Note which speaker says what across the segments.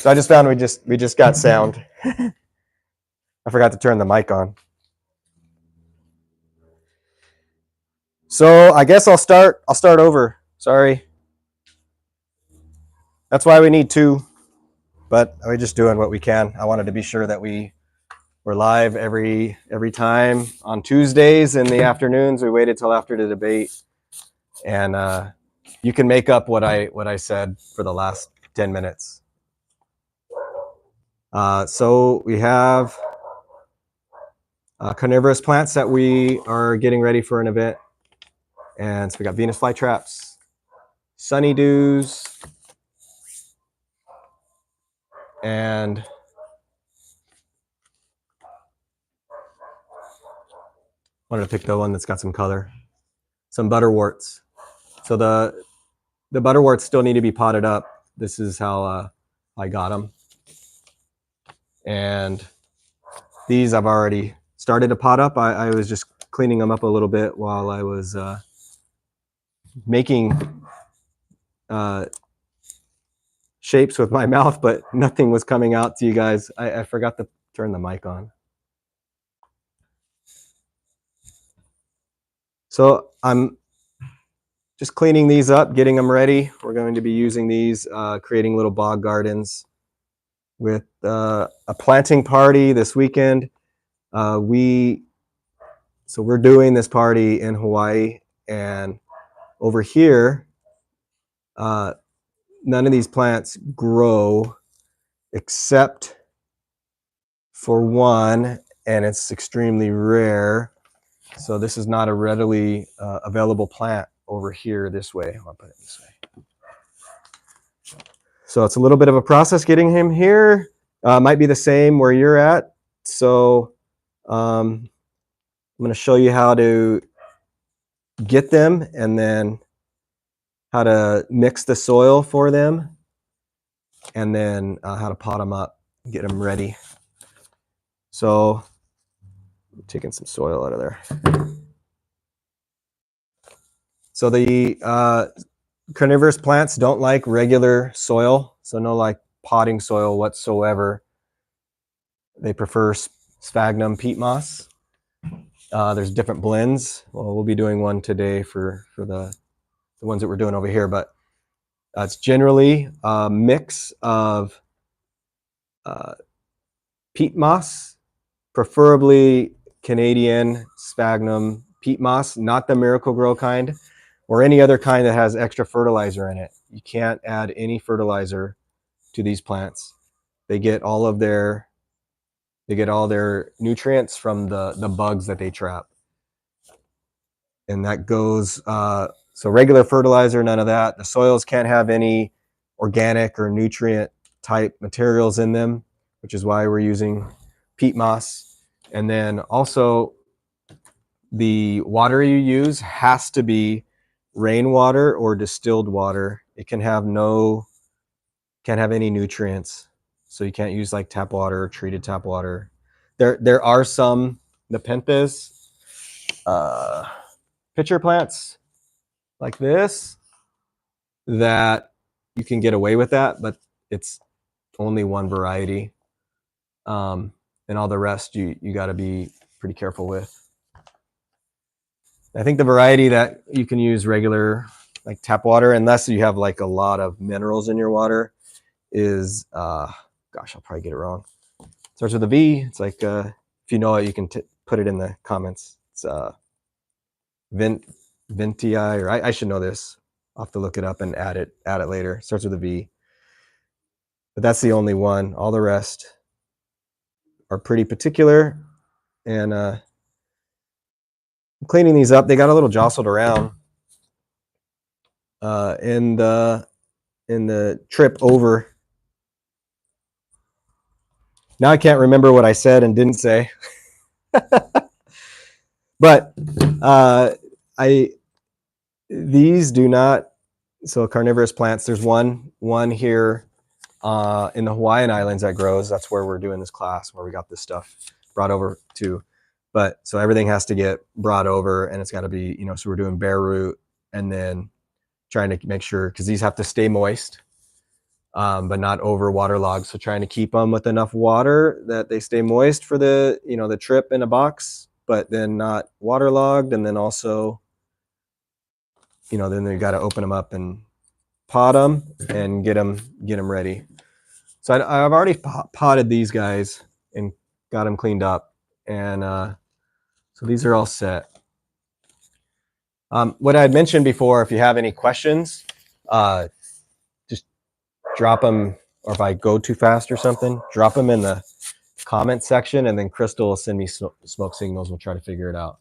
Speaker 1: So I just found we just got sound. I forgot to turn the mic on. So I guess I'll start over. Sorry. That's why we need two, but we're just doing what we can. I wanted to be sure that we're live every time on Tuesdays in the afternoons. We waited till after the debate, and you can make up what I said for the last 10 minutes. So we have carnivorous plants that we are getting ready for an event. And so we got Venus flytraps, sunny dews, and I wanted to pick the one that's got some color, some butterworts. So the butterworts still need to be potted up. This is how I got them. And these I've already started to pot up. I was just cleaning them up a little bit while I was making shapes with my mouth, but nothing was coming out to you guys. I forgot to turn the mic on. So I'm just cleaning these up, getting them ready. We're going to be using these, creating little bog gardens with a planting party this weekend. So we're doing this party in Hawaii, and over here, none of these plants grow except for one, and it's extremely rare. So this is not a readily available plant over here this way. I'll put it this way. So it's a little bit of a process getting him here. Might be the same where you're at. So I'm going to show you how to get them and then how to mix the soil for them, and then how to pot them up, get them ready. So I'm taking some soil out of there. So the carnivorous plants don't like regular soil, so no like potting soil whatsoever. They prefer sphagnum peat moss. There's different blends. Well, we'll be doing one today for the ones that we're doing over here, but it's generally a mix of peat moss, preferably Canadian sphagnum peat moss, not the Miracle-Gro kind, or any other kind that has extra fertilizer in it. You can't add any fertilizer to these plants. They get all their nutrients from the bugs that they trap. And that goes, so regular fertilizer, none of that. The soils can't have any organic or nutrient type materials in them, which is why we're using peat moss. And then also the water you use has to be rainwater or distilled water. It can't have any nutrients. So you can't use like tap water or treated tap water. There are some Nepenthes pitcher plants like this that you can get away with that, but it's only one variety. And all the rest you got to be pretty careful with. I think the variety that you can use regular like tap water, unless you have like a lot of minerals in your water, is gosh, I'll probably get it wrong. Starts with a V. It's like if you know it, you can put it in the comments. It's Ventii, or I should know this. I'll have to look it up and add it later. Starts with a V. But that's the only one. All the rest are pretty particular. And I'm cleaning these up. They got a little jostled around in the trip over. Now I can't remember what I said and didn't say. But these do not, so carnivorous plants, there's one here in the Hawaiian Islands that grows. That's where we're doing this class, where we got this stuff brought over to. But so everything has to get brought over, and it's got to be, so we're doing bare root and then trying to make sure, because these have to stay moist. but not over waterlogged. So trying to keep them with enough water that they stay moist for the, the trip in a box, but then not waterlogged. And then also, then they got to open them up and pot them and get them ready. So I've already potted these guys and got them cleaned up. And so these are all set. What I had mentioned before, if you have any questions, just drop them, or if I go too fast or something, drop them in the comment section, and then Crystal will send me smoke signals. We'll try to figure it out.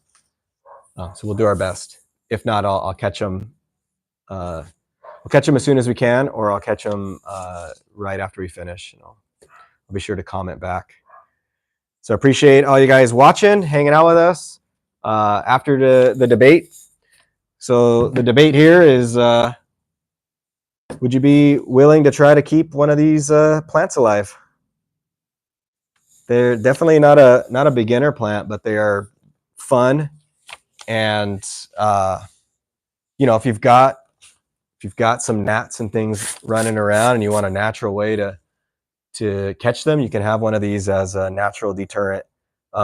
Speaker 1: So we'll do our best. If not, I'll catch them. We'll catch them as soon as we can, or I'll catch them right after we finish. I'll be sure to comment back. So appreciate all you guys watching, hanging out with us after the debate. So the debate here is, would you be willing to try to keep one of these plants alive? They're definitely not a beginner plant, but they are fun. And if you've got some gnats and things running around and you want a natural way to catch them, you can have one of these as a natural deterrent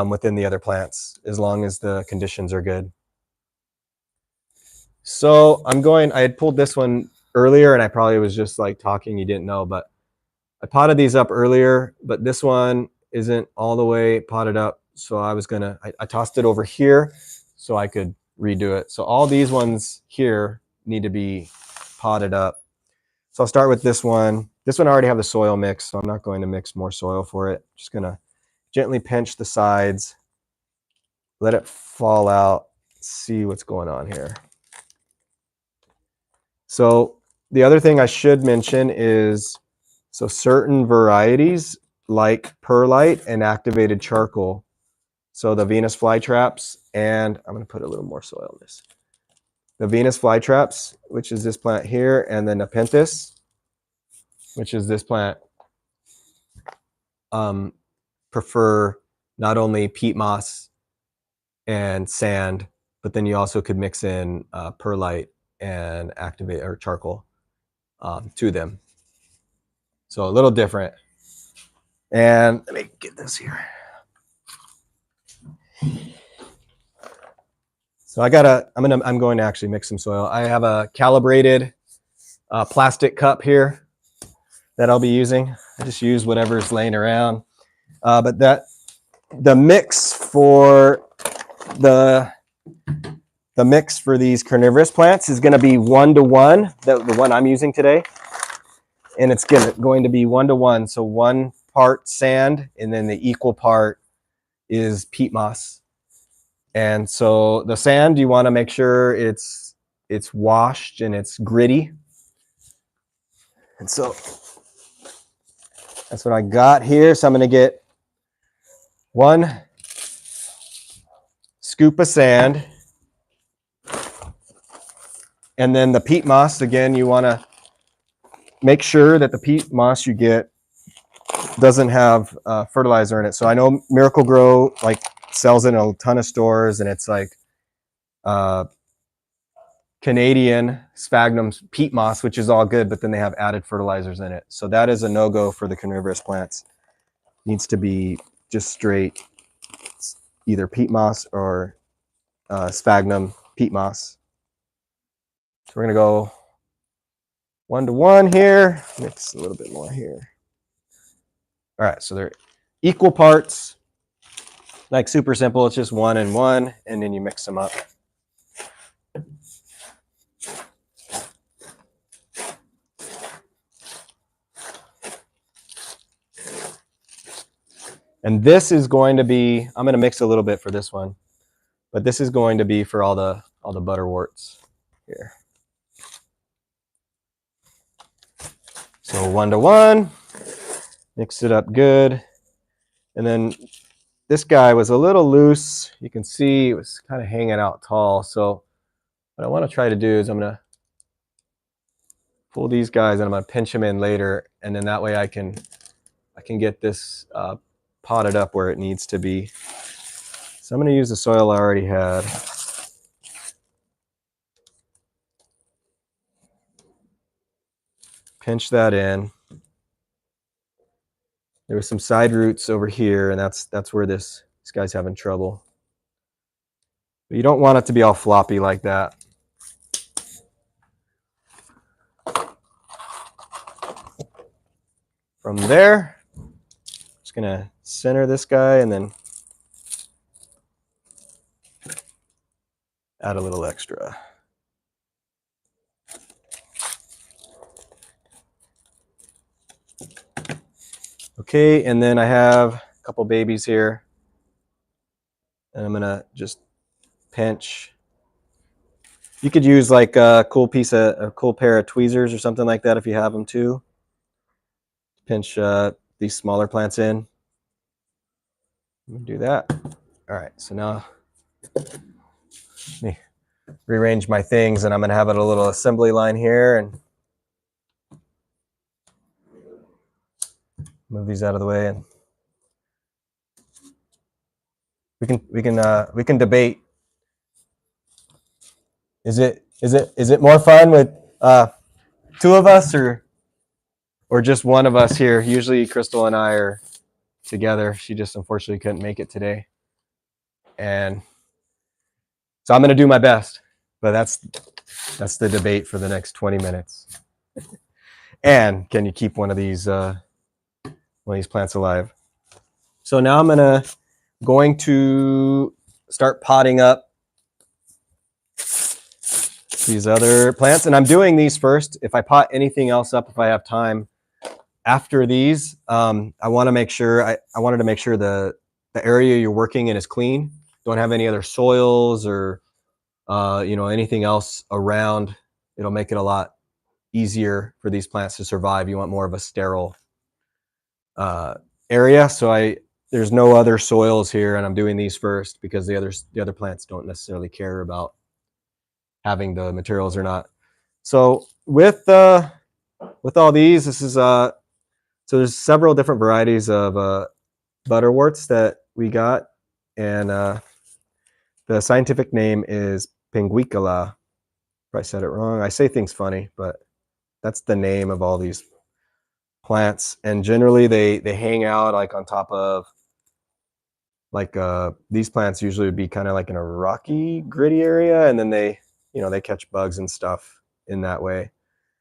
Speaker 1: within the other plants, as long as the conditions are good. So I had pulled this one earlier, and I probably was just like talking, you didn't know, but I potted these up earlier, but this one isn't all the way potted up. So I tossed it over here so I could redo it. So all these ones here need to be potted up. So I'll start with this one. This one I already have the soil mix, so I'm not going to mix more soil for it. Just gonna gently pinch the sides, let it fall out, see what's going on here. So the other thing I should mention is, so certain varieties like perlite and activated charcoal. So the Venus flytraps, and I'm going to put a little more soil in this. The Venus flytraps, which is this plant here, and then Nepenthes, which is this plant, prefer not only peat moss and sand, but then you also could mix in perlite and activate or charcoal to them. So a little different. And let me get this here. So I'm going to actually mix some soil. I have a calibrated plastic cup here that I'll be using. I just use whatever's laying around. But the mix for these carnivorous plants is going to be 1-to-1. The one I'm using today, and it's going to be 1-to-1. So 1 part sand, and then the equal part is peat moss. And so the sand, you want to make sure it's washed and it's gritty. And so that's what I got here. So I'm going to get 1 scoop of sand. And then the peat moss, again, you want to make sure that the peat moss you get doesn't have fertilizer in it. So I know Miracle Grow sells it in a ton of stores, and it's Canadian sphagnum peat moss, which is all good, but then they have added fertilizers in it. So that is a no-go for the carnivorous plants. It needs to be just straight either peat moss or sphagnum peat moss. So we're going to go 1-to-1 here. Mix a little bit more here. All right, so they're equal parts. Super simple. It's just 1 and 1, and then you mix them up. And this is going to be, I'm going to mix a little bit for this one, but this is going to be for all the butterworts here. So 1-to-1, mix it up good. And then this guy was a little loose. You can see it was kind of hanging out tall. So what I want to try to do is I'm going to pull these guys and I'm going to pinch them in later. And then that way I can get this potted up where it needs to be. So I'm going to use the soil I already had. Pinch that in. There was some side roots over here, and that's where this guy's having trouble. But you don't want it to be all floppy like that. From there, just gonna center this guy and then add a little extra. Okay, and then I have a couple babies here, and I'm gonna just pinch. You could use like a cool pair of tweezers or something like that if you have them too. Pinch these smaller plants in. Do that. All right, so now let me rearrange my things, and I'm gonna have a little assembly line here and move these out of the way, and we can debate. Is it more fun with two of us or just one of us here? Usually Crystal and I are together. She just unfortunately couldn't make it today, and so I'm going to do my best. But that's the debate for the next 20 minutes. And can you keep one of these plants alive? So now I'm going to start potting up these other plants, and I'm doing these first. If I pot anything else up, if I have time after these, I want to make sure I wanted to make sure the area you're working in is clean. Don't have any other soils or anything else around. It'll make it a lot easier for these plants to survive. You want more of a sterile area. So there's no other soils here, and I'm doing these first because the other plants don't necessarily care about having the materials or not. So with all these, this is so there's several different varieties of butterworts that we got, and the scientific name is Pinguicula. If I said it wrong, I say things funny, but that's the name of all these plants. And generally they hang out like on top of like these plants usually would be kind of like in a rocky, gritty area, and then they catch bugs and stuff in that way.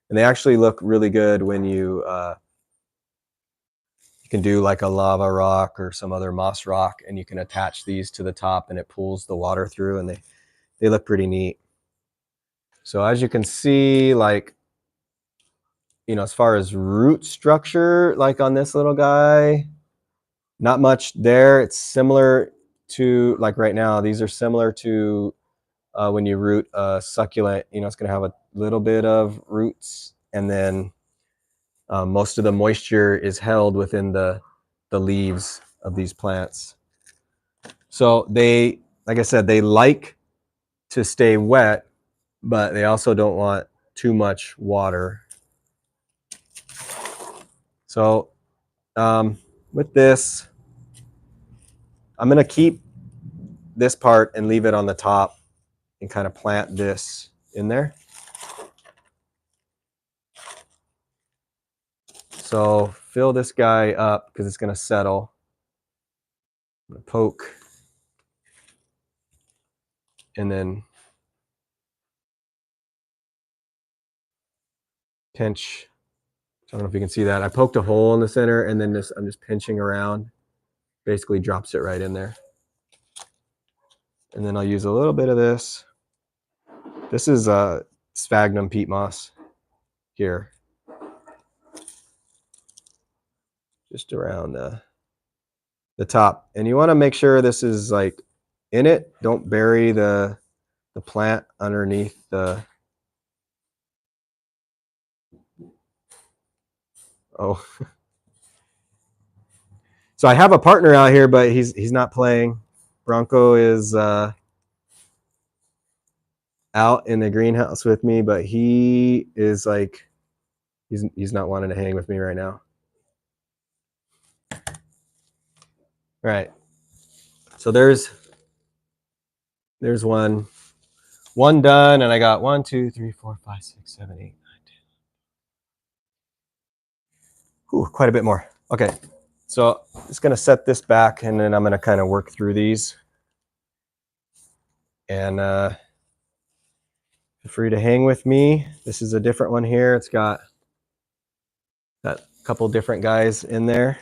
Speaker 1: And they actually look really good when you can do like a lava rock or some other moss rock, and you can attach these to the top and it pulls the water through, and they look pretty neat. So as you can see, like, as far as root structure, like on this little guy, not much there. It's similar to, like right now, these are similar to when you root a succulent. It's going to have a little bit of roots, and then most of the moisture is held within the leaves of these plants. So they, like I said, they like to stay wet, but they also don't want too much water. So with this, I'm going to keep this part and leave it on the top and kind of plant this in there. So fill this guy up because it's going to settle. I'm going to poke and then pinch. I don't know if you can see that. I poked a hole in the center, and then I'm just pinching around. Basically drops it right in there. And then I'll use a little bit of this. This is sphagnum peat moss here. Just around the top. And you want to make sure this is like in it. Don't bury the plant underneath the... Oh. So I have a partner out here, but he's not playing. Bronco is out in the greenhouse with me, but he is like, he's not wanting to hang with me right now. All right. So there's one done, and I got 1, 2, 3, 4, 5, 6, 7, 8, 9, 10. Ooh, quite a bit more. Okay. So I'm just going to set this back, and then I'm going to kind of work through these. And feel free to hang with me. This is a different one here. It's got a couple different guys in there.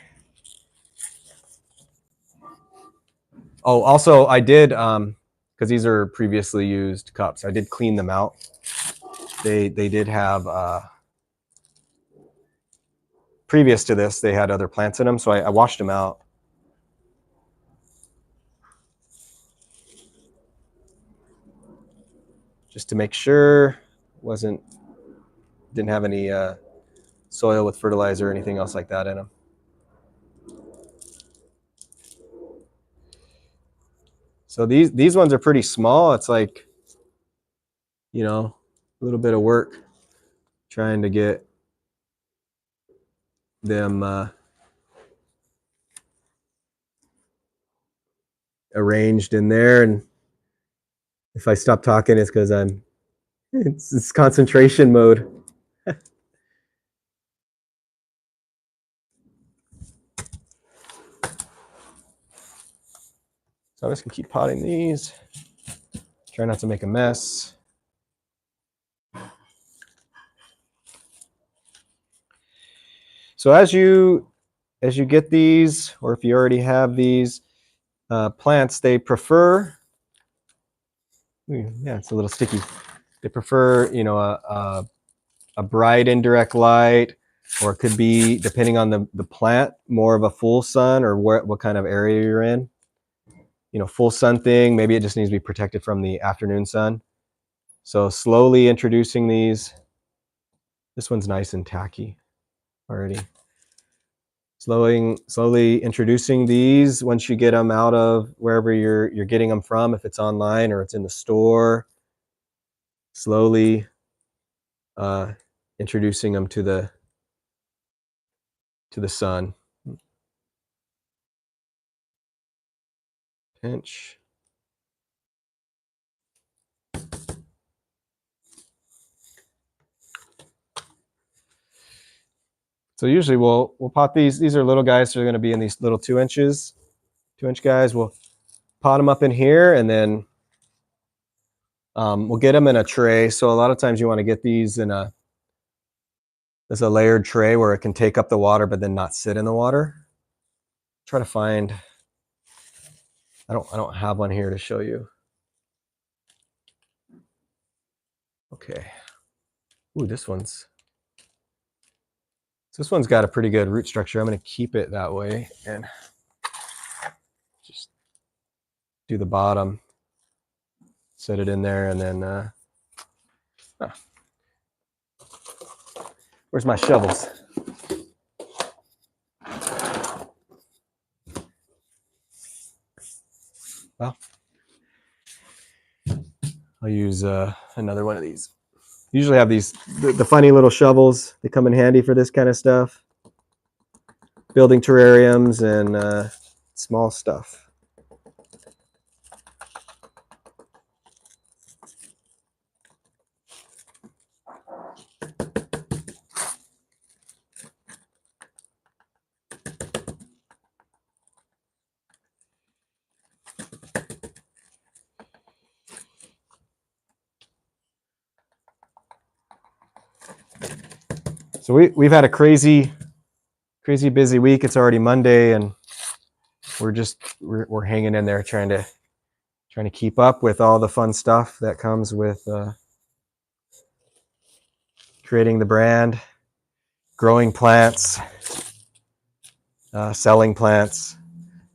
Speaker 1: Oh, also I did, because these are previously used cups, I did clean them out. They did have, previous to this, they had other plants in them, so I washed them out. Just to make sure didn't have any soil with fertilizer or anything else like that in them. So these ones are pretty small. It's like, you know, a little bit of work trying to get them arranged in there. And if I stop talking, it's because it's concentration mode. So I'm just gonna keep potting these. Try not to make a mess. So as you get these, or if you already have these plants, they prefer, yeah, it's a little sticky. They prefer, you know, a bright indirect light, or it could be, depending on the plant, more of a full sun, or what kind of area you're in. You know, full sun thing, maybe it just needs to be protected from the afternoon sun. So slowly introducing these. This one's nice and tacky already. Slowly introducing these once you get them out of wherever you're getting them from, if it's online or it's in the store. Slowly introducing them to the sun. Pinch. So usually we'll pot these. These are little guys, so they're going to be in these little 2-inch guys. We'll pot them up in here, and then we'll get them in a tray. So a lot of times you want to get these in a layered tray where it can take up the water, but then not sit in the water. Try to find. I don't have one here to show you. Okay. Ooh, this one's got a pretty good root structure. I'm going to keep it that way and just do the bottom, set it in there, and then where's my shovels? Well, I'll use another one of these. Usually have these, the funny little shovels. They come in handy for this kind of stuff. Building terrariums and small stuff. So we've had a crazy busy week. It's already Monday, and we're hanging in there trying to keep up with all the fun stuff that comes with creating the brand, growing plants, selling plants.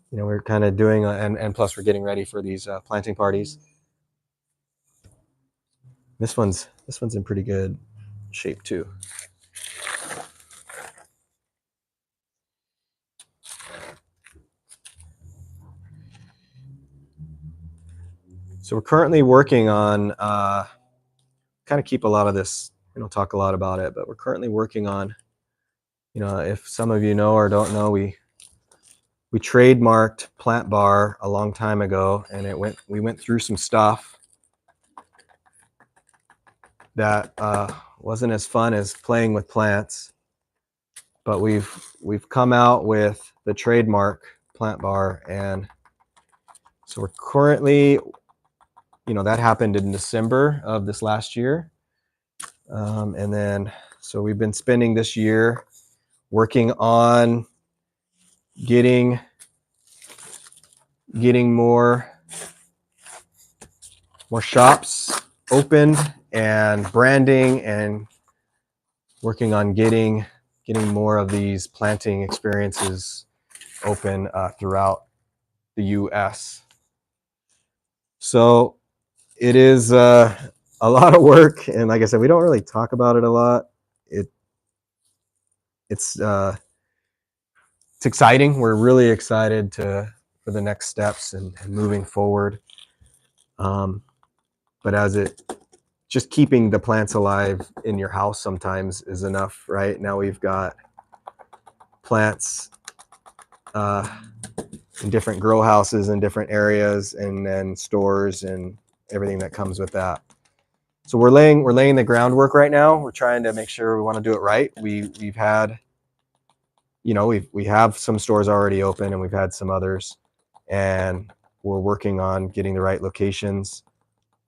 Speaker 1: You know, we're kind of doing, and plus we're getting ready for these planting parties. This one's in pretty good shape too. So we're currently working on, kind of keep a lot of this, we don't talk a lot about it, but we're currently working on, you know, if some of you know or don't know, we trademarked Plant Bar a long time ago, and we went through some stuff that wasn't as fun as playing with plants. but we've come out with the trademark plant bar, and so we're currently, that happened in December of this last year, and then so we've been spending this year working on getting more shops opened and branding, and working on getting more of these planting experiences open throughout the U.S. So it is a lot of work, and like I said, we don't really talk about it a lot. It's exciting. We're really excited for the next steps and moving forward. But just keeping the plants alive in your house sometimes is enough, right? Now we've got plants in different grow houses in different areas, and then stores and everything that comes with that. So we're laying the groundwork right now. We're trying to make sure we want to do it right. We've had, we have some stores already open, and we've had some others, and we're working on getting the right locations,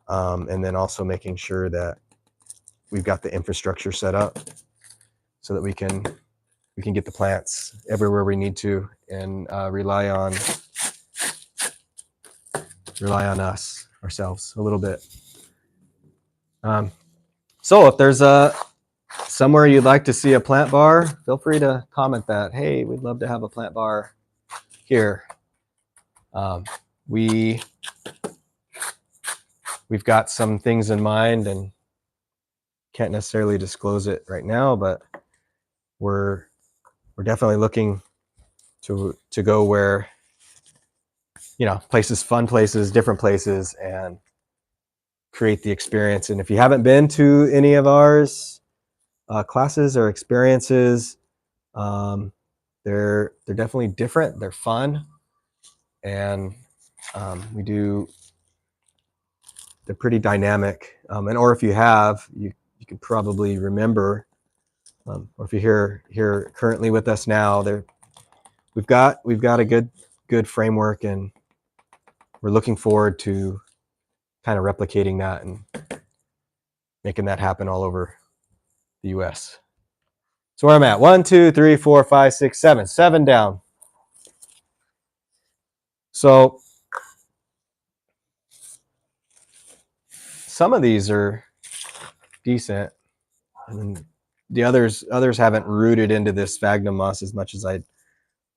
Speaker 1: and then also making sure that we've got the infrastructure set up so that we can get the plants everywhere we need to, and rely on us ourselves a little bit. So if there's somewhere you'd like to see a plant bar, feel free to comment that. Hey, we'd love to have a plant bar here. We've got some things in mind, and can't necessarily disclose it right now, but we're definitely looking to go where, places, fun places, different places, and create the experience. And if you haven't been to any of ours classes or experiences, they're definitely different. They're fun, and they're pretty dynamic. Or if you have, you can probably remember, or if you're here currently with us now, we've got a good framework, and we're looking forward to kind of replicating that and making that happen all over the U.S. So where I'm at, 1, 2, 3, 4, 5, 6, 7, 7 down. So some of these are decent, and then the others haven't rooted into this sphagnum moss as much as I'd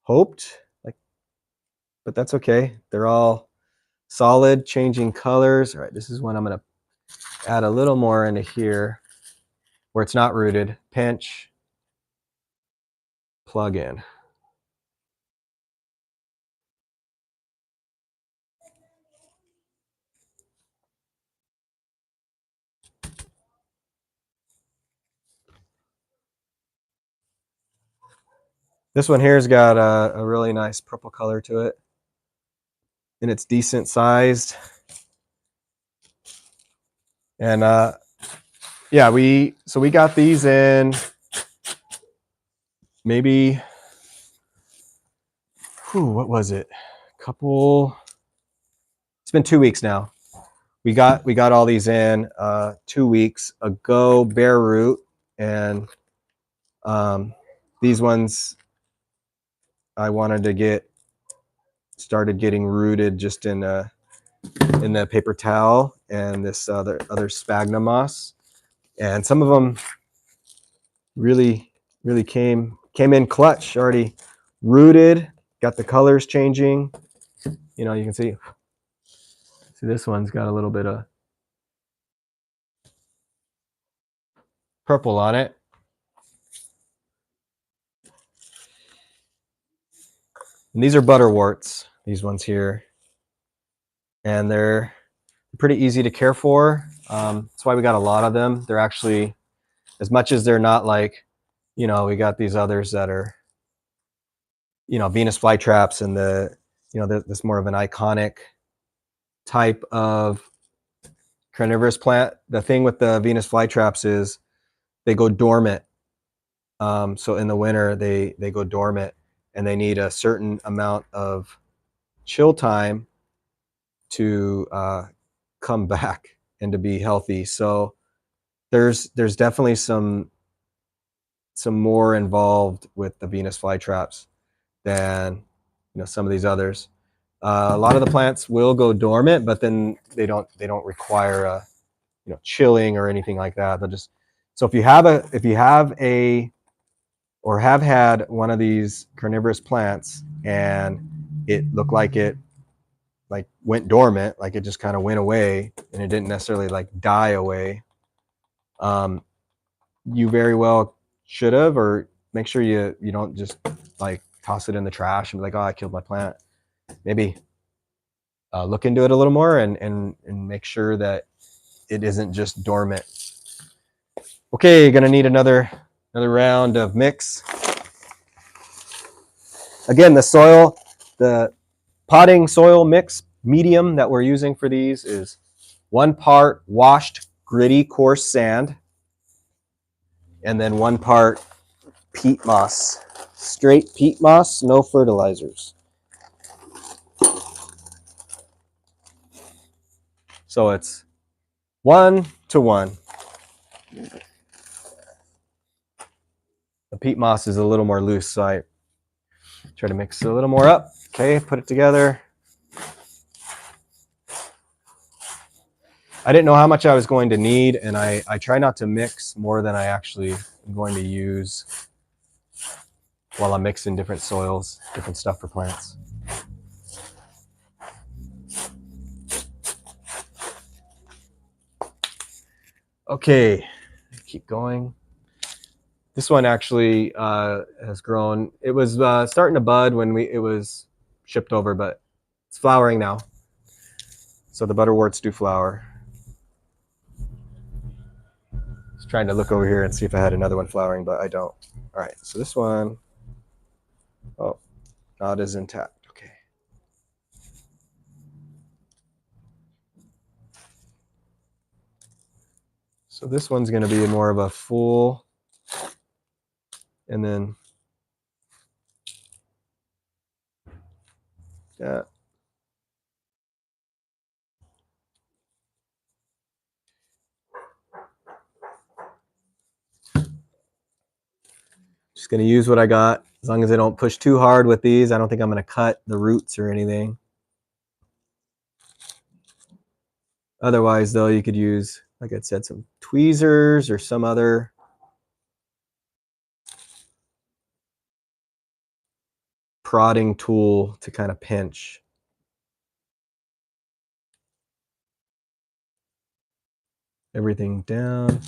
Speaker 1: hoped. But that's okay. They're all solid, changing colors. All right, this is one I'm going to add a little more into here where it's not rooted. Pinch, plug in. This one here's got a really nice purple color to it, and it's decent sized. And yeah, we got these in maybe, what was it? It's been 2 weeks now. We got all these in 2 weeks ago, bare root, and these ones I wanted to get started getting rooted just in the paper towel and this other sphagnum moss, and some of them really came in clutch, already rooted, got the colors changing. You can see this one's got a little bit of purple on it. And these are butterworts, these ones here, and they're pretty easy to care for. That's why we got a lot of them. They're actually, as much as they're not like, we got these others that are, Venus flytraps, and this more of an iconic type of carnivorous plant. The thing with the Venus flytraps is they go dormant So in the winter, they go dormant, and they need a certain amount of chill time to come back and to be healthy. So there's definitely some more involved with the Venus flytraps than some of these others. A lot of the plants will go dormant, but then they don't require a chilling or anything like that. They'll just, so if you have a or have had one of these carnivorous plants and it looked like it like went dormant, like it just kind of went away and it didn't necessarily like die away, you very well should have, or make sure you don't just like toss it in the trash and be like, oh, I killed my plant. Maybe look into it a little more and make sure that it isn't just dormant. Okay, gonna need another round of mix. Again, the potting soil mix medium that we're using for these is 1 part washed gritty coarse sand, and then 1 part peat moss, straight peat moss, no fertilizers. So it's 1 to 1. The peat moss is a little more loose, so I try to mix it a little more up. Okay, put it together. I didn't know how much I was going to need, and I try not to mix more than I actually am going to use while I'm mixing different soils, different stuff for plants. Okay, keep going. This one actually has grown. It was starting to bud when it was shipped over, but it's flowering now. So the butterworts do flower. Just trying to look over here and see if I had another one flowering, but I don't. All right, so this one, oh, not as intact. Okay. So this one's going to be more of a full, and then yeah. Just going to use what I got. As long as I don't push too hard with these, I don't think I'm going to cut the roots or anything. Otherwise, though, you could use, like I said, some tweezers or some other prodding tool to kind of pinch. Everything down.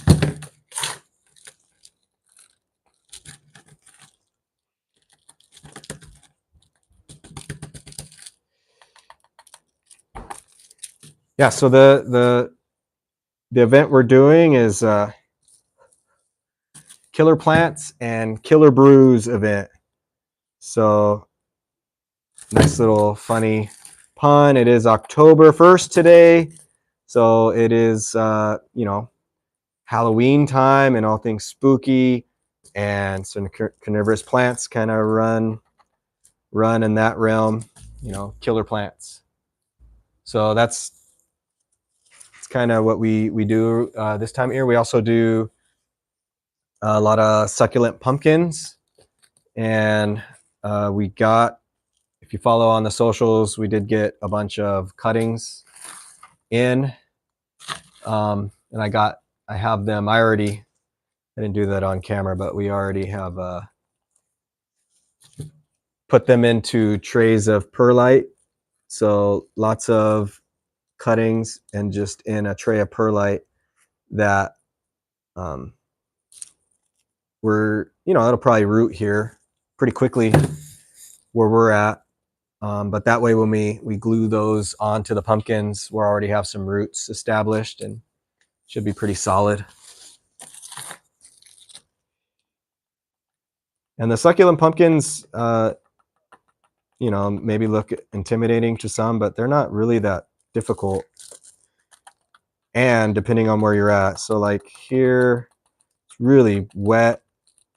Speaker 1: Yeah, so the event we're doing is Killer Plants and Killer Brews event. So nice little funny pun. It is October 1st today. So it is Halloween time and all things spooky, and some carnivorous plants kind of run in that realm, killer plants. So it's kind of what we do this time of year. We also do a lot of succulent pumpkins, and we got, if you follow on the socials, we did get a bunch of cuttings in, and I have them. I didn't do that on camera, but we already have put them into trays of perlite. So lots of cuttings and just in a tray of perlite that it'll probably root here pretty quickly where we're at. But that way when we glue those onto the pumpkins, we already have some roots established and should be pretty solid. And the succulent pumpkins, maybe look intimidating to some, but they're not really that difficult. And depending on where you're at, so like here, it's really wet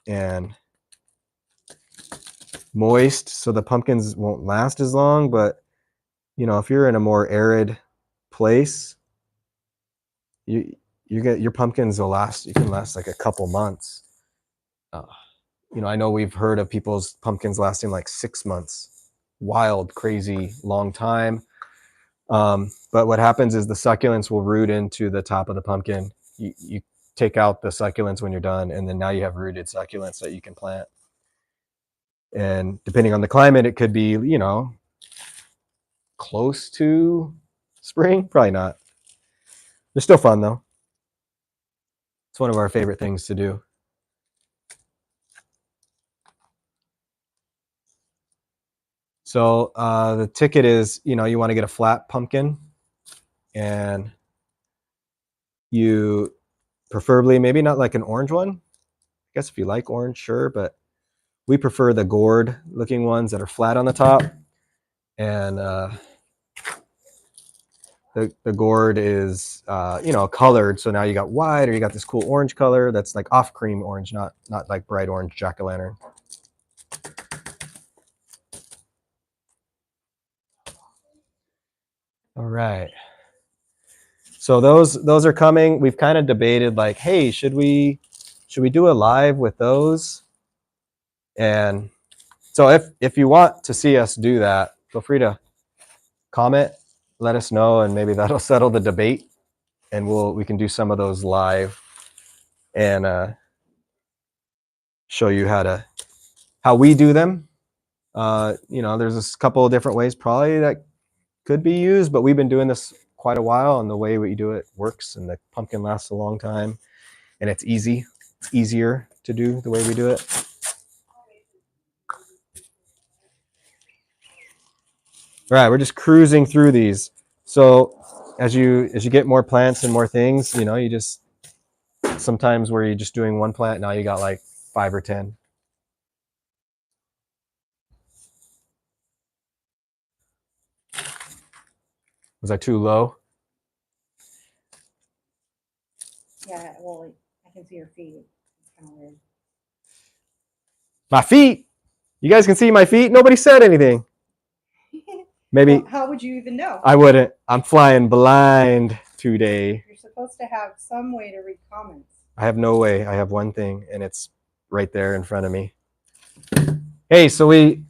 Speaker 1: and moist, so the pumpkins won't last as long. But you know, if you're in a more arid place, you get your pumpkins will last. You can last like a couple months. You know, I know we've heard of people's pumpkins lasting like 6 months. Wild, crazy, long time. But what happens is the succulents will root into the top of the pumpkin. You take out the succulents when you're done, and then now you have rooted succulents that you can plant. And depending on the climate, it could be, you know, close to spring. Probably not. They're still fun though. It's one of our favorite things to do. So the ticket is, you know, you want to get a flat pumpkin, and you preferably maybe not like an orange one. I guess if you like orange, sure, but we prefer the gourd looking ones that are flat on the top. And the gourd is you know, colored, so now you got white, or you got this cool orange color that's like off cream orange, not like bright orange jack-o'-lantern. All right, so those are coming. We've kind of debated like, hey, should we do a live with those? And so if you want to see us do that, feel free to comment, let us know, and maybe that'll settle the debate, and we can do some of those live and show you how we do them. You know, there's a couple of different ways probably that could be used, but we've been doing this quite a while, and the way we do it works, and the pumpkin lasts a long time, and it's easy. It's easier to do the way we do it. All right, we're just cruising through these. So as you get more plants and more things, you know, you just sometimes where you're just doing one plant, now you got like 5 or 10. Was I too low?
Speaker 2: Yeah, well, I can see your feet. It's kind of weird.
Speaker 1: My feet. You guys can see my feet. Nobody said anything. Maybe.
Speaker 2: Well, how would you even know?
Speaker 1: I wouldn't. I'm flying blind today.
Speaker 2: You're supposed to have some way to read comments.
Speaker 1: I have no way. I have one thing, and it's right there in front of me. Hey, so we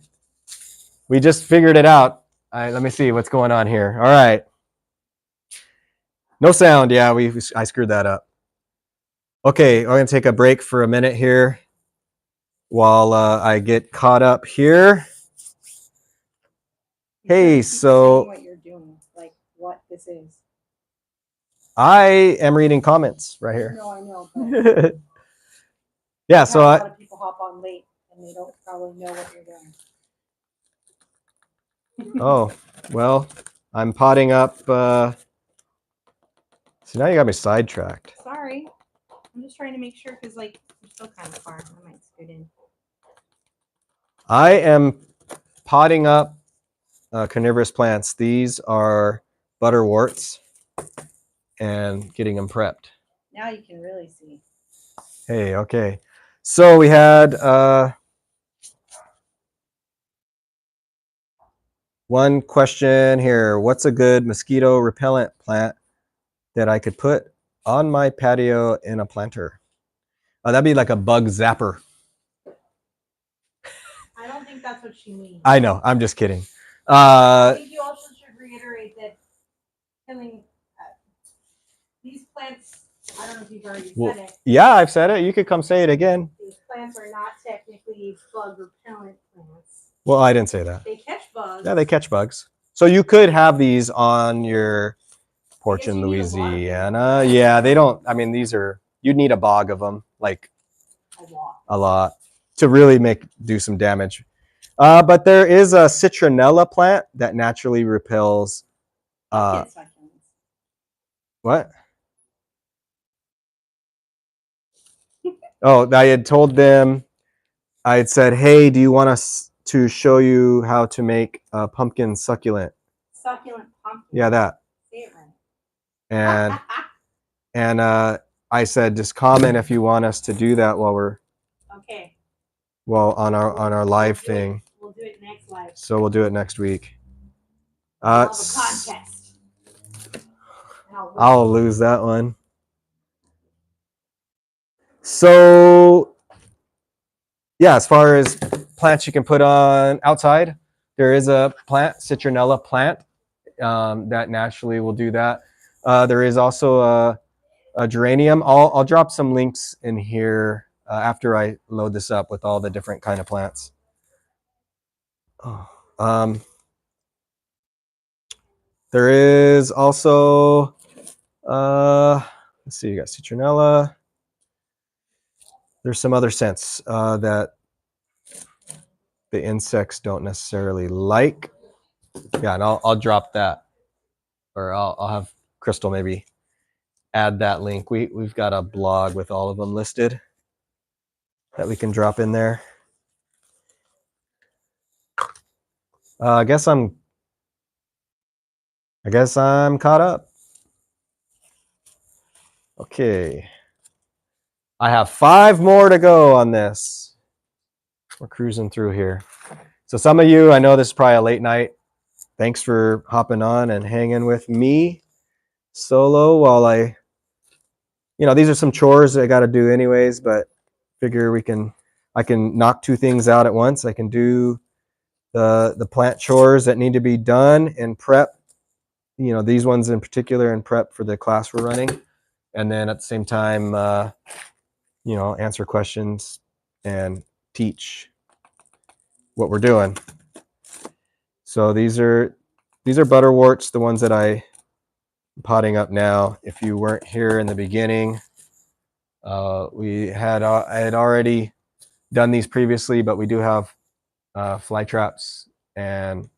Speaker 1: just figured it out. Let me see what's going on here. All right. No sound. Yeah, I screwed that up. Okay, we're gonna take a break for a minute here while I get caught up here. Hey, so
Speaker 2: what you're doing, like what this is.
Speaker 1: I am reading comments right here.
Speaker 2: No, I know. But
Speaker 1: yeah, so
Speaker 2: a lot of people hop on late and they don't probably know what you're doing.
Speaker 1: Oh, well, I'm potting up. So now you got me sidetracked.
Speaker 2: Sorry, I'm just trying to make sure because like you're still kind of far. I might scoot in.
Speaker 1: I am potting up carnivorous plants. These are butterworts, and getting them prepped.
Speaker 2: Now you can really see.
Speaker 1: Hey, okay. So we had one question here. What's a good mosquito repellent plant that I could put on my patio in a planter? That'd be like a bug zapper.
Speaker 2: I don't think that's what she means.
Speaker 1: I know. I'm just kidding.
Speaker 2: I think you also should reiterate that killing these plants. I don't know if you've already said it.
Speaker 1: Yeah, I've said it. You could come say it again.
Speaker 2: These plants are not technically bug repellent plants.
Speaker 1: Well, I didn't say that.
Speaker 2: They catch bugs.
Speaker 1: Yeah, they catch bugs. So you could have these on your porch in Louisiana. Yeah, they don't. I mean, you'd need a bog of them, like a lot to really do some damage. But there is a citronella plant that naturally repels. What? Oh, I had told them. I had said, "Hey, do you want us to show you how to make a pumpkin succulent?"
Speaker 2: Succulent pumpkin.
Speaker 1: Yeah, that.
Speaker 2: Say it right.
Speaker 1: And I said, just comment if you want us to do that while we're
Speaker 2: Okay.
Speaker 1: Well, on our live thing.
Speaker 2: We'll do it next live.
Speaker 1: So we'll do it next week.
Speaker 2: We'll have a contest.
Speaker 1: I'll lose that one. So yeah, as far as plants you can put on outside, there is a plant, citronella plant, that naturally will do that. There is also a geranium. I'll drop some links in here after I load this up with all the different kind of plants. There is also let's see, you got citronella. There's some other scents that the insects don't necessarily like. Yeah, and I'll drop that, or I'll have Crystal maybe add that link. We've got a blog with all of them listed that we can drop in there. I guess I'm caught up. Okay. I have 5 more to go on this. We're cruising through here. So some of you, I know this is probably a late night. Thanks for hopping on and hanging with me solo while these are some chores I got to do anyways, but figure I can knock 2 things out at once. I can do the plant chores that need to be done and prep, these ones in particular, and prep for the class we're running. And then at the same time, answer questions and teach what we're doing. So these are butterworts, the ones that I'm potting up now. If you weren't here in the beginning, I had already done these previously, but we do have fly traps and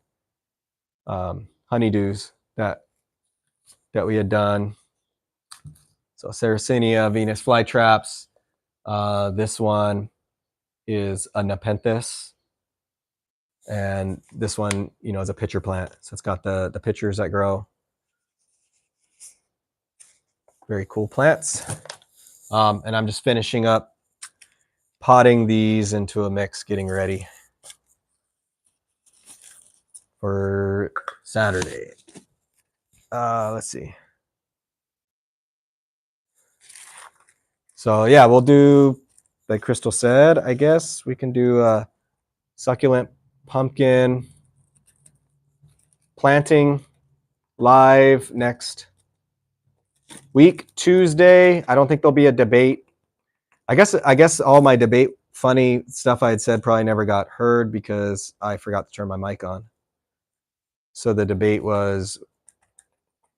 Speaker 1: honeydews that we had done. So Sarracenia, Venus flytraps. This one is a Nepenthes, and this one, is a pitcher plant. So it's got the pitchers that grow. Very cool plants. And I'm just finishing up potting these into a mix, getting ready for Saturday. Let's see. So yeah, we'll do, like Crystal said, I guess we can do a succulent pumpkin planting live next week, Tuesday. I don't think there'll be a debate. I guess all my debate funny stuff I had said probably never got heard because I forgot to turn my mic on. So the debate was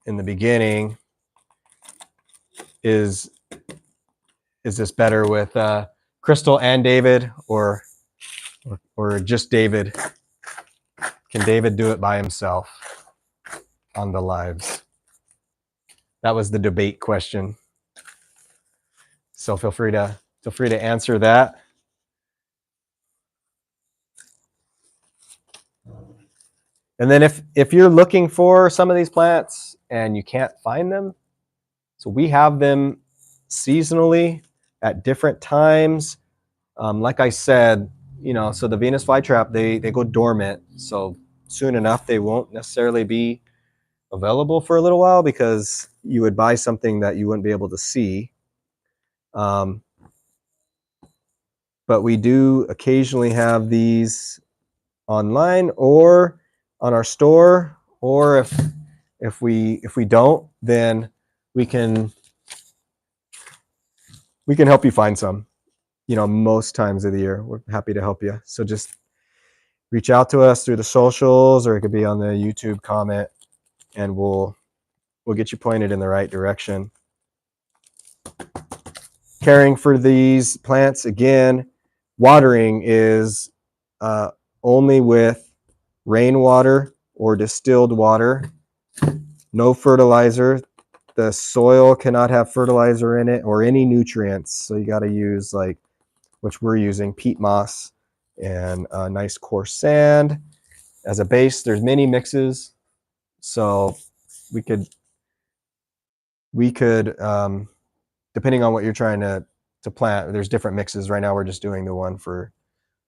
Speaker 1: in the beginning, is this better with Crystal and David, or just David? Can David do it by himself on the lives? That was the debate question. So feel free to answer that. And then if you're looking for some of these plants and you can't find them, so we have them seasonally at different times. Like I said, so the Venus flytrap, they go dormant. So soon enough, they won't necessarily be available for a little while because you would buy something that you wouldn't be able to see. But we do occasionally have these online or on our store, or if we don't, then we can help you find some. Most times of the year, we're happy to help you. So just reach out to us through the socials, or it could be on the YouTube comment, and we'll get you pointed in the right direction. Caring for these plants, again, watering is only with rainwater or distilled water. No fertilizer. The soil cannot have fertilizer in it or any nutrients. So you got to use, like, which we're using, peat moss and nice coarse sand as a base. There's many mixes, so we could depending on what you're trying to to plant. There's different mixes. Right now we're just doing the one for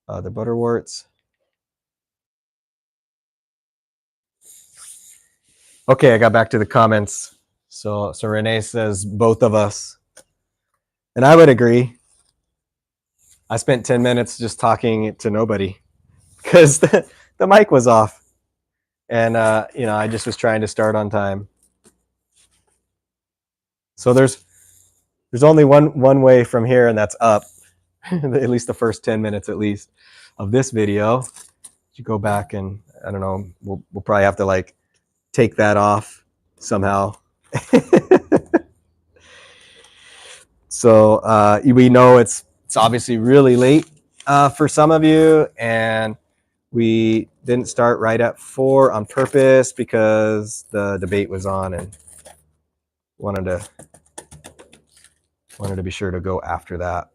Speaker 1: the butterworts. Okay, I got back to the comments. So Renee says both of us. And I would agree. I spent 10 minutes just talking to nobody because the mic was off. And I just was trying to start on time. So there's only one way from here, and that's up. At least the first 10 minutes at least of this video. You go back and I don't know, we'll probably have to like take that off somehow. So we know it's obviously really late for some of you, and we didn't start right at 4 on purpose because the debate was on, and wanted to be sure to go after that.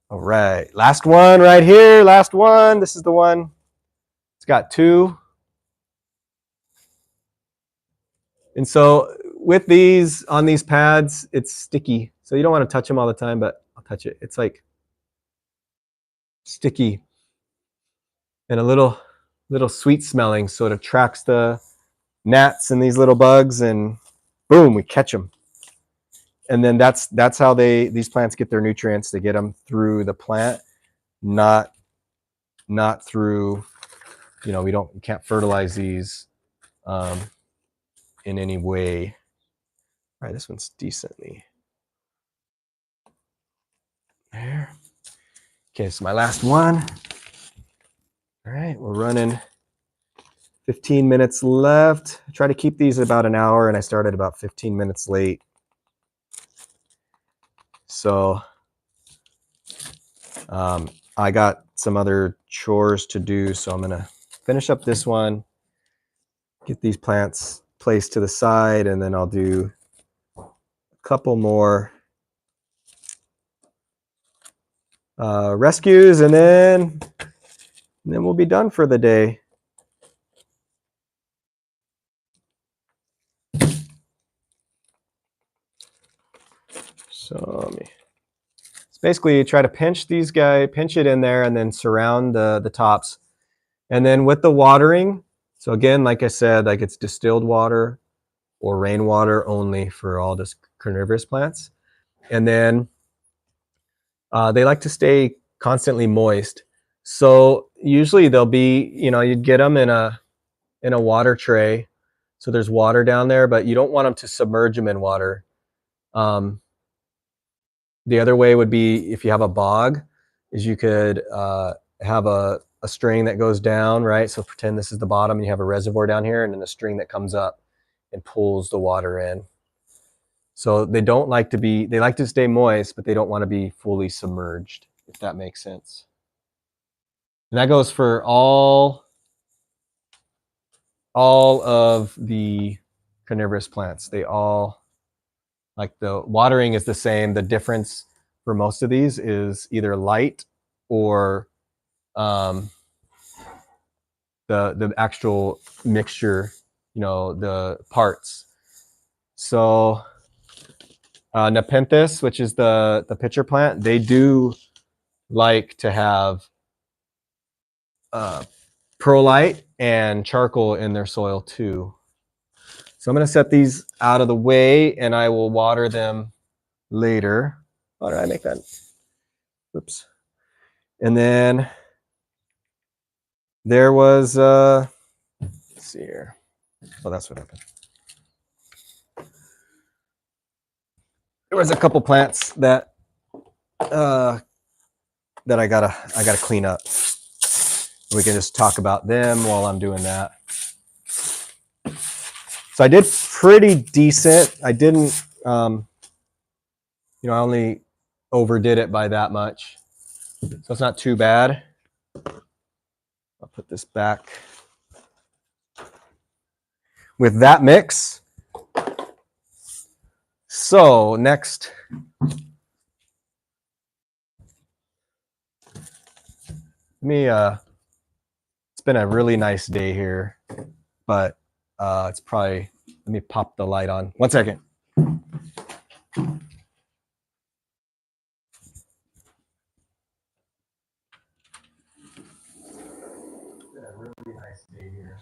Speaker 1: All right, last one right here. Last one. This is the one. It's got 2. And so with these, on these pads, it's sticky. So you don't want to touch them all the time, but I'll touch it. It's like sticky and a little sweet smelling. So it attracts the gnats and these little bugs, and boom, we catch them. And then that's how these plants get their nutrients. They get them through the plant, not through, we can't fertilize these in any way. All right, this one's decently there. Okay, so my last one. All right, we're running 15 minutes left. I try to keep these about an hour, and I started about 15 minutes late. So I got some other chores to do, so I'm gonna finish up this one, get these plants placed to the side, and then I'll do a couple more rescues, and then we'll be done for the day. So basically try to pinch it in there, and then surround the tops. And then with the watering, so again, like I said, like it's distilled water or rainwater only for all this carnivorous plants. And then they like to stay constantly moist. So usually they'll be, you'd get them in a water tray. So there's water down there, but you don't want them to submerge them in water. The other way would be, if you have a bog, is you could have a string that goes down, right? So pretend this is the bottom, and you have a reservoir down here, and then a string that comes up and pulls the water in. So they like to stay moist, but they don't want to be fully submerged, if that makes sense. And that goes for all of the carnivorous plants. They all, like, the watering is the same. The difference for most of these is either light or the actual mixture, the parts. So Nepenthes, which is the pitcher plant, they do like to have perlite and charcoal in their soil too. So I'm going to set these out of the way, and I will water them later. Oh, did I make that? Oops. And then there was, let's see here. Oh, that's what happened. There was a couple plants that I gotta clean up. We can just talk about them while I'm doing that. So I did pretty decent. I didn't, I only overdid it by that much. So it's not too bad. I'll put this back. With that mix. So next, it's been a really nice day here. but it's probably, let me pop the light on. 1 second. A really nice day here,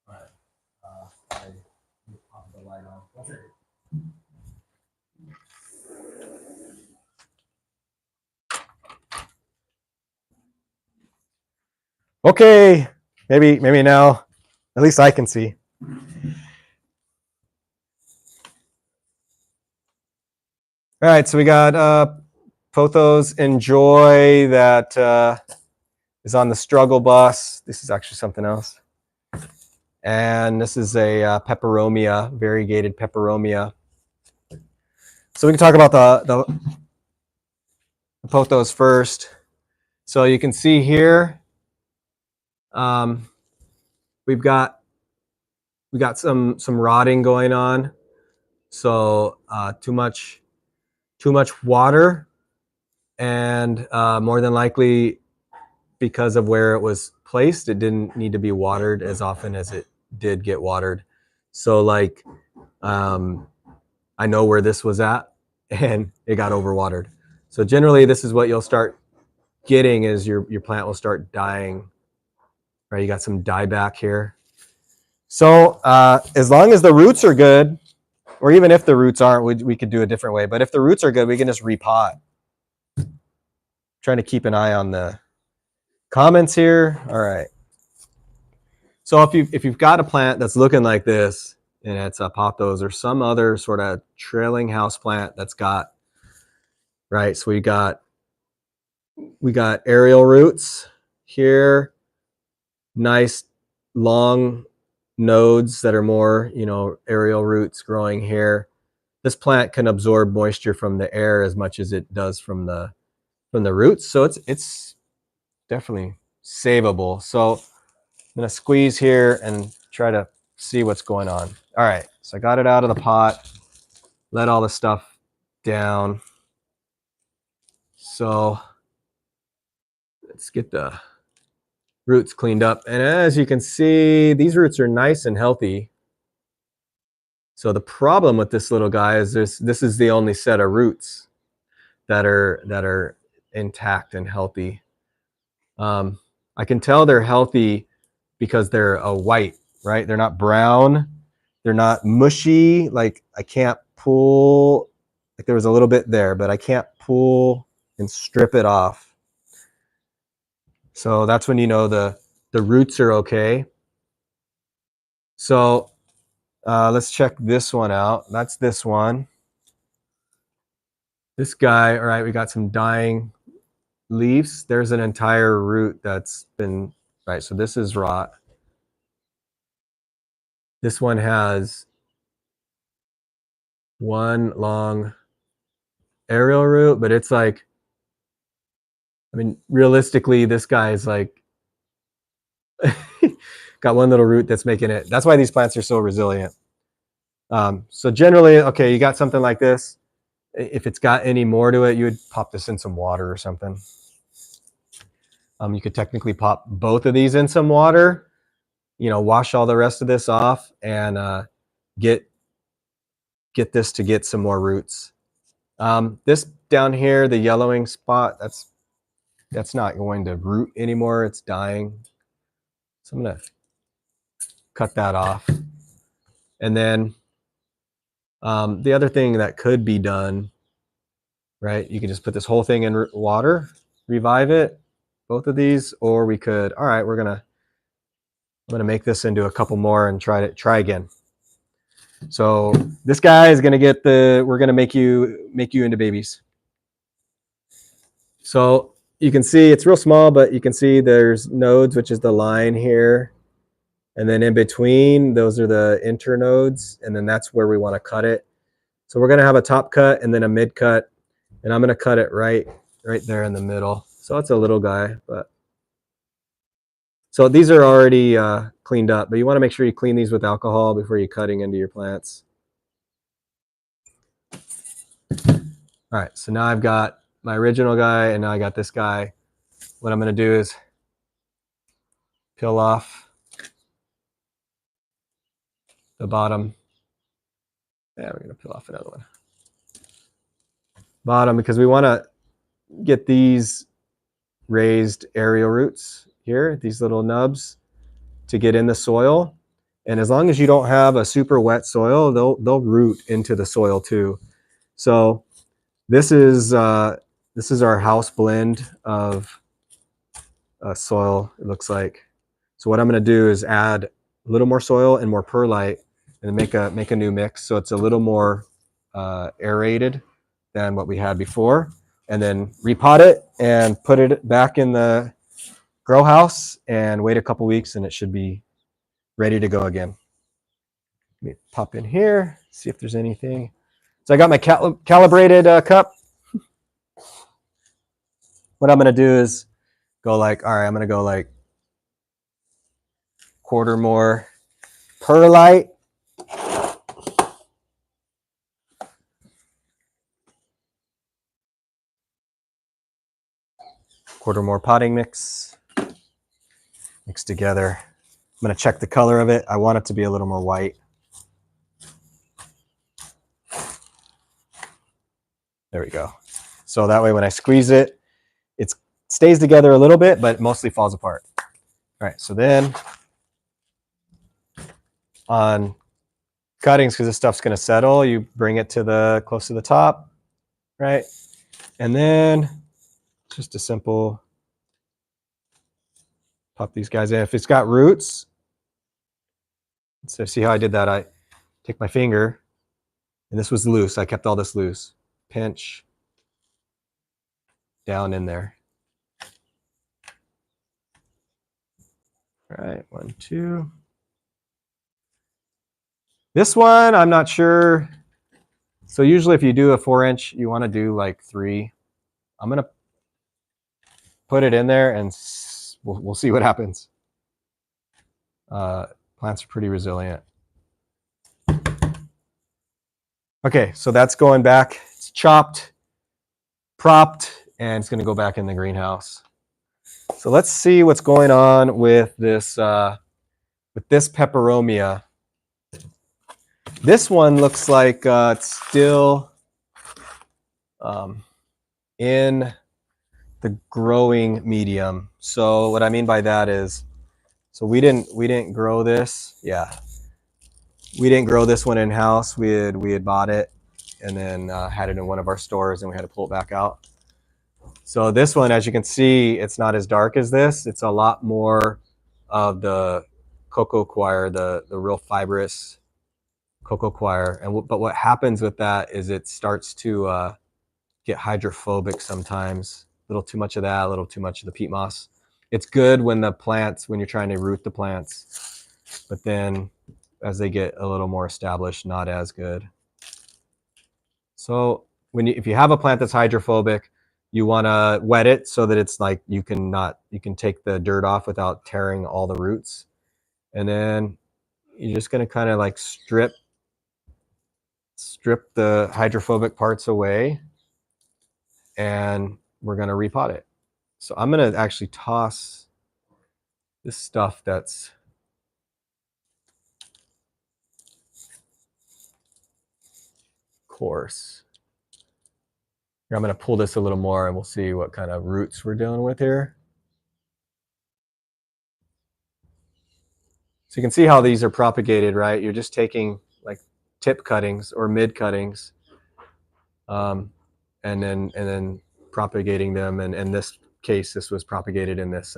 Speaker 1: but I pop the light on. 1 second. Okay, maybe now, at least I can see. All right, so we got Potho's Enjoy that is on the struggle bus. This is actually something else. And this is a peperomia, variegated peperomia. So we can talk about the Pothos first. So you can see here, we got some rotting going on. So too much water, and more than likely, because of where it was placed, it didn't need to be watered as often as it did get watered. So like, I know where this was at, and it got overwatered. So generally, this is what you'll start getting is your plant will start dying. Right, you got some dieback here. So as long as the roots are good, or even if the roots aren't, we could do a different way. But if the roots are good, we can just repot. Trying to keep an eye on the comments here. All right. So if you've got a plant that's looking like this, and it's a pothos or some other sort of trailing house plant that's got, right, so we got aerial roots here, nice long nodes that are more, aerial roots growing here. This plant can absorb moisture from the air as much as it does from the roots, so it's definitely savable. So I'm gonna squeeze here and try to see what's going on. All right, so I got it out of the pot, let all the stuff down. So let's get the roots cleaned up. And as you can see, these roots are nice and healthy. So the problem with this little guy is this is the only set of roots that are intact and healthy. I can tell they're healthy because they're a white, right? They're not brown. They're not mushy. Like I can't pull, like there was a little bit there, but I can't pull and strip it off. So that's when you know the roots are okay. So let's check this one out. That's this one. This guy, all right, we got some dying leaves. There's an entire root that's been, right, so this is rot. This one has one long aerial root, but it's like, I mean, realistically, this guy is like, got one little root that's making it. That's why these plants are so resilient. So generally, okay, you got something like this. If it's got any more to it, you would pop this in some water or something. You could technically pop both of these in some water, wash all the rest of this off, and get this to get some more roots. This down here, the yellowing spot, that's not going to root anymore. It's dying. So I'm gonna cut that off. And then the other thing that could be done, right? You can just put this whole thing in water, revive it, both of these, or we could, all right, I'm gonna make this into a couple more and try again. So this guy is gonna get we're gonna make you into babies. So you can see it's real small, but you can see there's nodes, which is the line here. And then in between, those are the internodes, and then that's where we want to cut it. So we're going to have a top cut and then a mid cut, and I'm going to cut it right there in the middle. So it's a little guy, but so these are already cleaned up, but you want to make sure you clean these with alcohol before you're cutting into your plants. All right, so now I've got my original guy, and now I got this guy. What I'm going to do is peel off the bottom. Yeah, we're gonna peel off another one. Bottom, because we want to get these raised aerial roots here, these little nubs, to get in the soil. And as long as you don't have a super wet soil, they'll root into the soil too. So this is our house blend of soil, it looks like. So what I'm going to do is add a little more soil and more perlite and make a new mix so it's a little more aerated than what we had before, and then repot it and put it back in the grow house and wait a couple weeks and it should be ready to go again. Let me pop in here, see if there's anything. So I got my calibrated cup. What I'm going to do is go like, all right, I'm going to go like quarter more perlite. Quarter more potting mix. Mix together. I'm going to check the color of it. I want it to be a little more white. There we go. So that way when I squeeze it, it stays together a little bit, but it mostly falls apart. All right, so then on cuttings, because this stuff's going to settle, you bring it to the close to the top, right? And then just a simple pop these guys in. If it's got roots, so see how I did that? I take my finger, and this was loose. I kept all this loose. Pinch down in there. All right, 1, 2. This one, I'm not sure. So usually if you do a 4-inch, you want to do like 3. I'm going to put it in there and we'll see what happens. Plants are pretty resilient. Okay, so that's going back. It's chopped, propped, and it's going to go back in the greenhouse. So let's see what's going on with this peperomia. This one looks like it's still in the growing medium. So what I mean by that is, so we didn't grow this. Yeah, we didn't grow this one in house. We had bought it and then had it in one of our stores, and we had to pull it back out. So this one, as you can see, it's not as dark as this. It's a lot more of the cocoa coir, the real fibrous cocoa coir. But what happens with that is it starts to get hydrophobic sometimes. A little too much of that, a little too much of the peat moss. It's good when you're trying to root the plants, but then as they get a little more established, not as good. So if you have a plant that's hydrophobic, you want to wet it so that it's like you can take the dirt off without tearing all the roots. And then you're just going to kind of like strip the hydrophobic parts away, and we're going to repot it. So I'm going to actually toss this stuff that's coarse. Here, I'm going to pull this a little more and we'll see what kind of roots we're dealing with here. So you can see how these are propagated, right? You're just taking like tip cuttings or mid cuttings, and then propagating them. And in this case, this was propagated in this.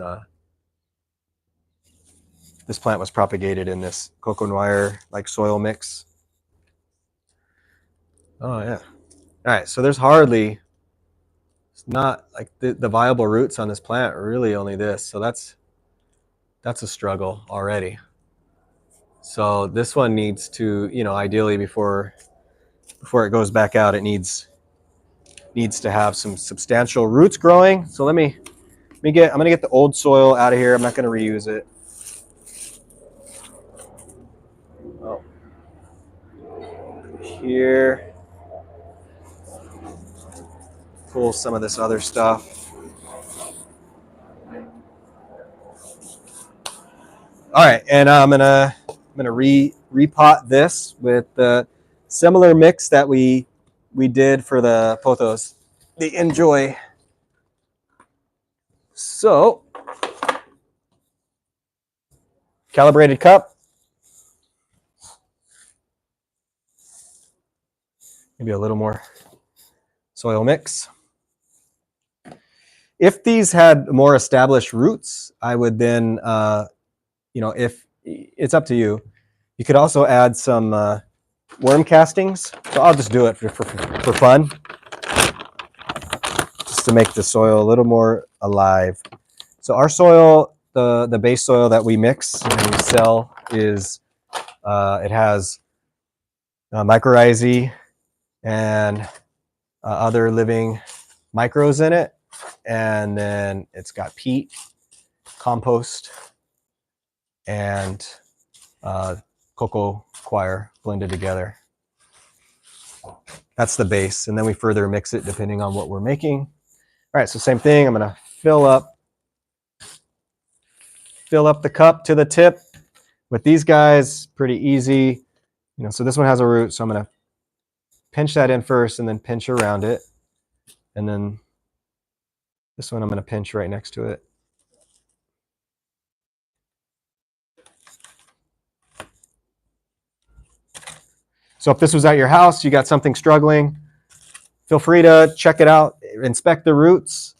Speaker 1: This plant was propagated in this cocoa noir like soil mix. Oh yeah. All right. So there's hardly. It's not like the viable roots on this plant are really only this. So that's a struggle already. So this one needs to, ideally before it goes back out, it needs to have some substantial roots growing. So I'm gonna get the old soil out of here. I'm not gonna reuse it. Oh. Here. Pull some of this other stuff. All right, and I'm gonna repot this with the similar mix that we did for the pothos. The enjoy. So, calibrated cup. Maybe a little more soil mix. If these had more established roots, I would then, if it's up to you, you could also add some worm castings. So I'll just do it for fun, just to make the soil a little more alive. So our soil, the base soil that we mix and we sell is, it has mycorrhizae and other living microbes in it. And then it's got peat, compost, and cocoa coir blended together. That's the base. And then we further mix it depending on what we're making. All right, so same thing. I'm going to fill up the cup to the tip. With these guys, pretty easy. So this one has a root, so I'm going to pinch that in first and then pinch around it. And then this one I'm going to pinch right next to it. So if this was at your house, you got something struggling, feel free to check it out, inspect the roots.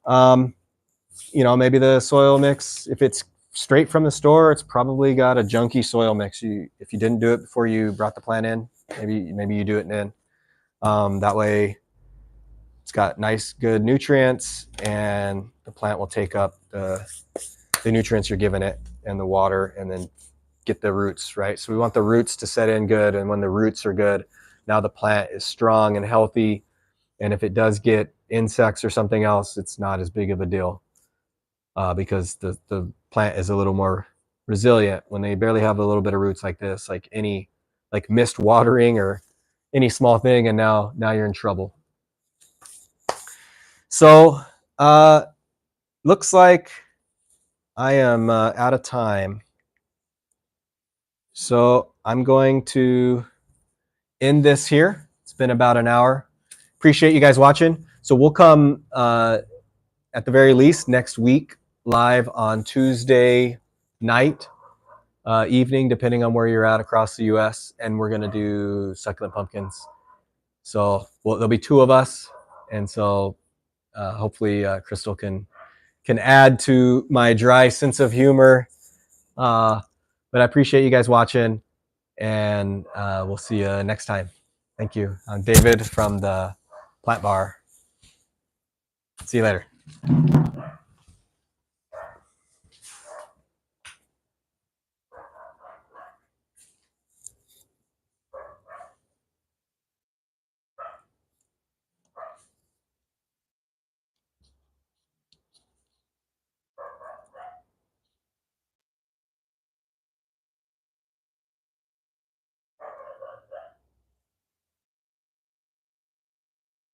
Speaker 1: Maybe the soil mix, if it's straight from the store, it's probably got a junky soil mix. If you didn't do it before you brought the plant in, maybe you do it in. That way it's got nice, good nutrients, and the plant will take up the nutrients you're giving it and the water, and then get the roots, right? So we want the roots to set in good, and when the roots are good, now the plant is strong and healthy, and if it does get insects or something else, it's not as big of a deal, because the plant is a little more resilient. When they barely have a little bit of roots like this, like missed watering or any small thing, and now you're in trouble. So looks like I am out of time. So I'm going to end this here. It's been about an hour. Appreciate you guys watching. So we'll come at the very least next week live on Tuesday night, evening, depending on where you're at across the US. And we're going to do succulent pumpkins. So there'll be two of us. And so hopefully Crystal can add to my dry sense of humor. But I appreciate you guys watching, and we'll see you next time. Thank you. I'm David from the Plant Bar. See you later.